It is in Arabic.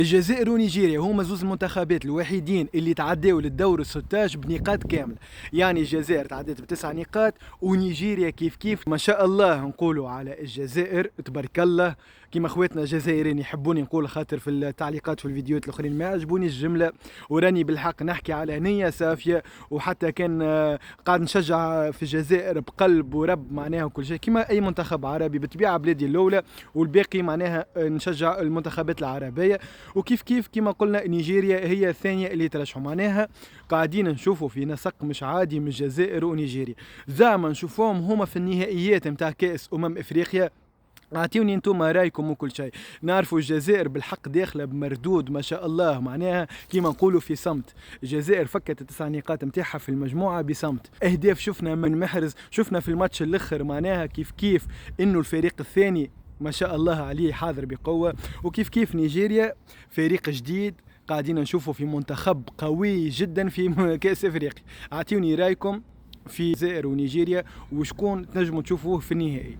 الجزائر ونيجيريا هما زوز المنتخبات الوحيدين اللي تعداو للدور الستاج بنقاط كاملة. يعني الجزائر تعدات بتسع نقاط ونيجيريا كيف كيف. ما شاء الله نقولوا على الجزائر تبارك الله، كيما خواتنا الجزائريين يحبوني نقول، خاطر في التعليقات في الفيديوهات الاخرين ما عجبوني الجمله، وراني بالحق نحكي على نيه صافيه. وحتى كان قاعد نشجع في الجزائر بقلب ورب معناها وكل شيء كيما اي منتخب عربي، بالطبيعه بلادي الاولى والباقي معناها نشجع المنتخبات العربيه. وكيف كيف كما قلنا نيجيريا هي الثانيه اللي ترشحوا، معناها قاعدين نشوفوا في نسق مش عادي من الجزائر ونيجيريا. زعما نشوفوهم هما في النهائيات نتاع كاس افريقيا. اعطيوني انتم رايكم وكل شيء. نعرفوا الجزائر بالحق داخله بمردود ما شاء الله، معناها كيما نقولوا في صمت. الجزائر فكت التسع نقاط نتاعها في المجموعه بصمت. اهداف شفنا من محرز، شفنا في الماتش الاخر معناها كيف كيف انه الفريق الثاني ما شاء الله عليه حاضر بقوه. وكيف كيف نيجيريا فريق جديد قاعدين نشوفوا في منتخب قوي جدا في كاس افريقيا. اعطيوني رايكم في الجزائر ونيجيريا وشكون تنجموا تشوفوه في النهائي.